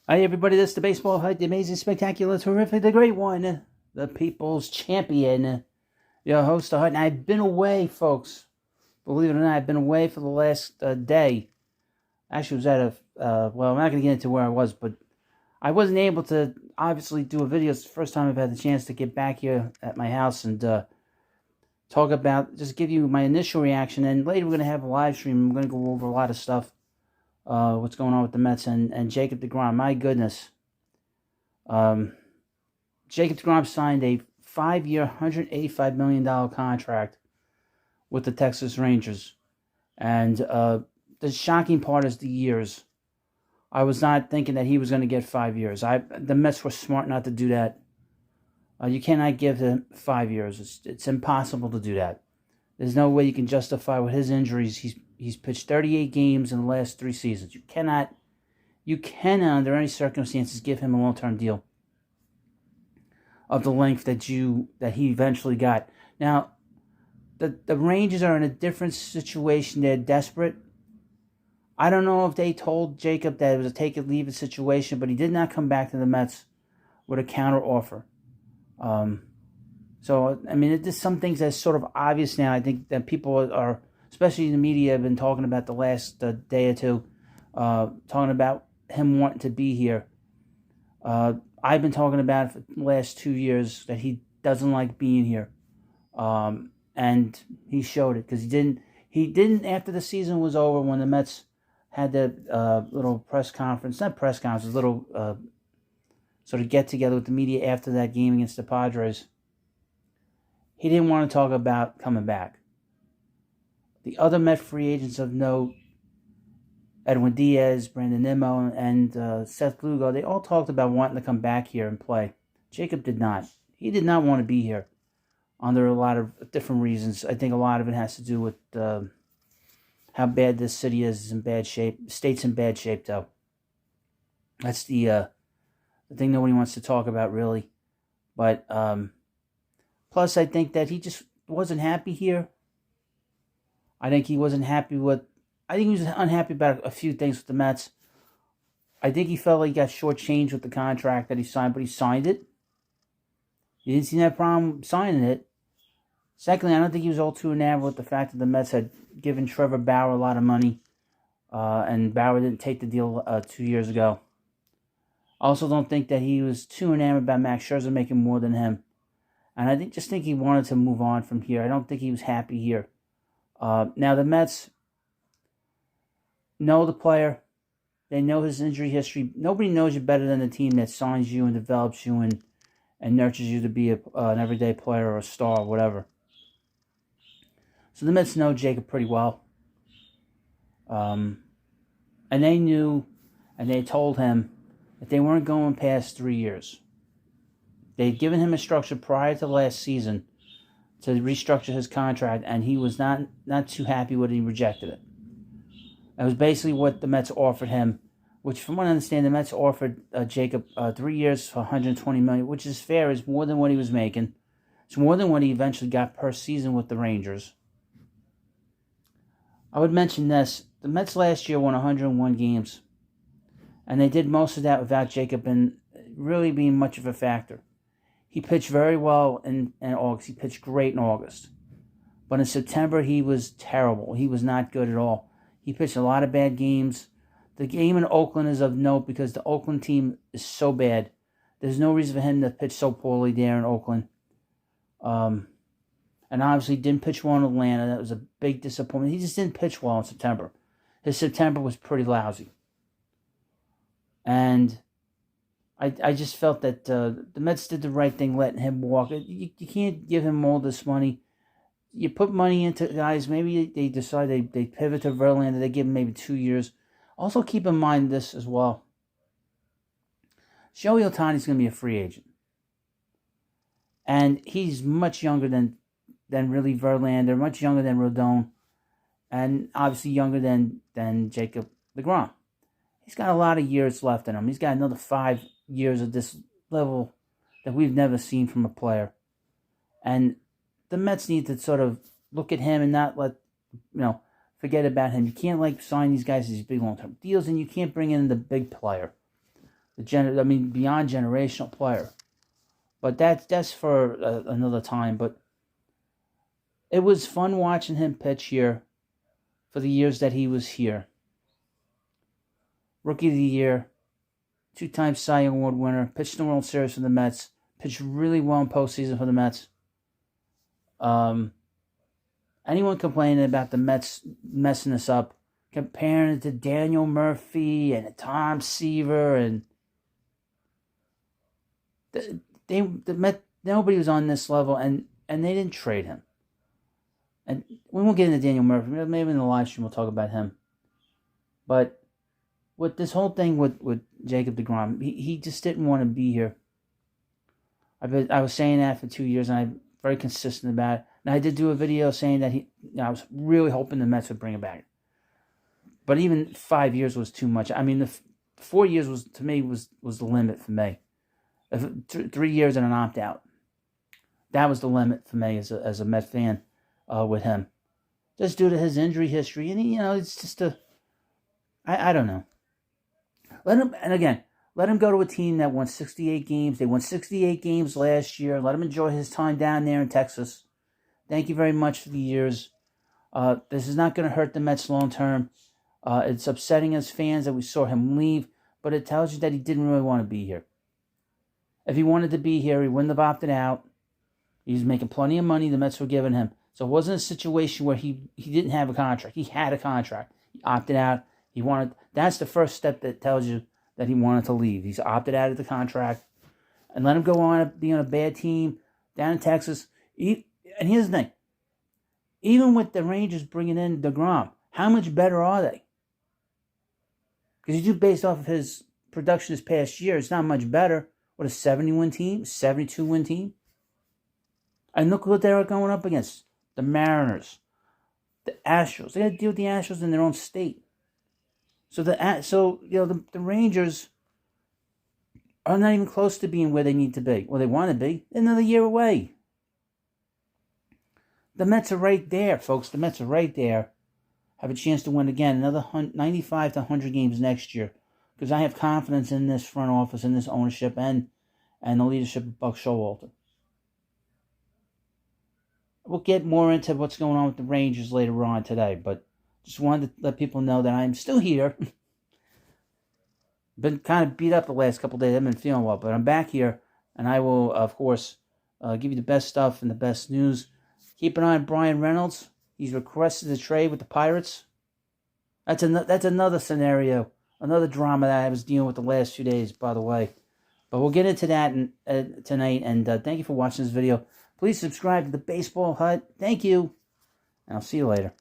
Hi, everybody. This is the baseball hype, the amazing, spectacular, terrific, the great one, the people's champion, your host, the Hut. And I've been away, folks. Believe it or not, I've been away for the last day. Actually, I was at well, I'm not going to get into where I was, but I wasn't able to obviously do a video. It's the first time I've had the chance to get back here at my house and talk about, just give you my initial reaction. And later we're going to have a live stream. I'm going to go over a lot of stuff. What's going on with the Mets and Jacob deGrom. My goodness. Jacob deGrom signed a 5-year, $185 million contract with the Texas Rangers. And the shocking part is the years. I was not thinking that he was going to get 5 years. The Mets were smart not to do that. You cannot give him 5 years. It's impossible to do that. There's no way you can justify with his injuries. He's pitched 38 games in the last 3 seasons. You cannot under any circumstances give him a long-term deal of the length that he eventually got. Now, the Rangers are in a different situation. They're desperate. I don't know if they told Jacob that it was a take-it-leave-it situation, but he did not come back to the Mets with a counter offer. So, I mean, there's some things that's sort of obvious now. I think that people are, especially in the media, have been talking about the last day or two, talking about him wanting to be here. I've been talking about it for the last 2 years that he doesn't like being here. And he showed it because he didn't after the season was over, when the Mets had that little press conference, not press conference, little sort of get together with the media after that game against the Padres. He didn't want to talk about coming back. The other Met free agents of note, Edwin Diaz, Brandon Nimmo, and Seth Lugo, they all talked about wanting to come back here and play. Jacob did not. He did not want to be here under a lot of different reasons. I think a lot of it has to do with how bad this city is. It's in bad shape. The state's in bad shape, though. That's the thing nobody wants to talk about, really. But plus, I think that he just wasn't happy here. I think he wasn't happy with... I think he was unhappy about a few things with the Mets. I think he felt like he got shortchanged with the contract that he signed, but he signed it. He didn't see that problem signing it. Secondly, I don't think he was all too enamored with the fact that the Mets had given Trevor Bauer a lot of money, and Bauer didn't take the deal 2 years ago. I also don't think that he was too enamored about Max Scherzer making more than him. And I just think he wanted to move on from here. I don't think he was happy here. Now, the Mets know the player. They know his injury history. Nobody knows you better than the team that signs you and develops you and nurtures you to be an everyday player or a star or whatever. So the Mets know Jacob pretty well. And they knew, and they told him that they weren't going past 3 years. They'd given him a structure prior to last season to restructure his contract, and he was not too happy with it. He rejected it. That was basically what the Mets offered him, which, from what I understand, the Mets offered Jacob 3 years for $120 million, which is fair. It's more than what he was making. It's more than what he eventually got per season with the Rangers. I would mention this. The Mets last year won 101 games, and they did most of that without Jacob and really being much of a factor. He pitched very well in August. He pitched great in August. But in September, he was terrible. He was not good at all. He pitched a lot of bad games. The game in Oakland is of note because the Oakland team is so bad. There's no reason for him to pitch so poorly there in Oakland. And obviously didn't pitch well in Atlanta. That was a big disappointment. He just didn't pitch well in September. His September was pretty lousy. And I just felt that the Mets did the right thing letting him walk. You can't give him all this money. You put money into guys, maybe they decide they pivot to Verlander, they give him maybe 2 years. Also keep in mind this as well. Shohei Ohtani's going to be a free agent. And he's much younger than really Verlander, much younger than Rodon, and obviously younger than Jacob deGrom. He's got a lot of years left in him. He's got another 5 years of this level that we've never seen from a player. And the Mets need to sort of look at him and not forget about him. You can't sign these guys as these big long-term deals, and you can't bring in the big player. beyond generational player. But that's for another time. But it was fun watching him pitch here for the years that he was here. Rookie of the Year, 2-time Cy Young Award winner, pitched in the World Series for the Mets, pitched really well in postseason for the Mets. Anyone complaining about the Mets messing this up, comparing it to Daniel Murphy and Tom Seaver, and the Mets, nobody was on this level, and they didn't trade him. And we won't get into Daniel Murphy. Maybe in the live stream we'll talk about him. But with this whole thing with Jacob deGrom, he just didn't want to be here. I was saying that for 2 years, and I'm very consistent about it. And I did do a video saying that I was really hoping the Mets would bring him back. But even 5 years was too much. I mean, the 4 years was the limit for me. 3 years and an opt-out. That was the limit for me as a Met fan with him. Just due to his injury history. And, it's just I don't know. Let him go to a team that won 68 games. They won 68 games last year. Let him enjoy his time down there in Texas. Thank you very much for the years. This is not going to hurt the Mets long term. It's upsetting as fans that we saw him leave, but it tells you that he didn't really want to be here. If he wanted to be here, he wouldn't have opted out. He was making plenty of money the Mets were giving him. So it wasn't a situation where he didn't have a contract. He had a contract. He opted out. That's the first step that tells you that he wanted to leave. He's opted out of the contract. And let him go on be on a bad team down in Texas. And here's the thing. Even with the Rangers bringing in deGrom, how much better are they? Because you do based off of his production this past year, it's not much better. What, a 70-win team? 72-win team? And look what they're going up against. The Mariners. The Astros. They got to deal with the Astros in their own state. So the Rangers are not even close to being where they need to be. Well, they want to be. They're another year away. The Mets are right there, folks. The Mets are right there. Have a chance to win again. Another 95 to 100 games next year. Because I have confidence in this front office, in this ownership, and the leadership of Buck Showalter. We'll get more into what's going on with the Rangers later on today, but just wanted to let people know that I'm still here. Been kind of beat up the last couple of days. I haven't been feeling well, but I'm back here, and I will, of course, give you the best stuff and the best news. Keep an eye on Brian Reynolds. He's requested a trade with the Pirates. That's another scenario, another drama that I was dealing with the last few days, by the way. But we'll get into that tonight, and thank you for watching this video. Please subscribe to the Baseball Hut. Thank you, and I'll see you later.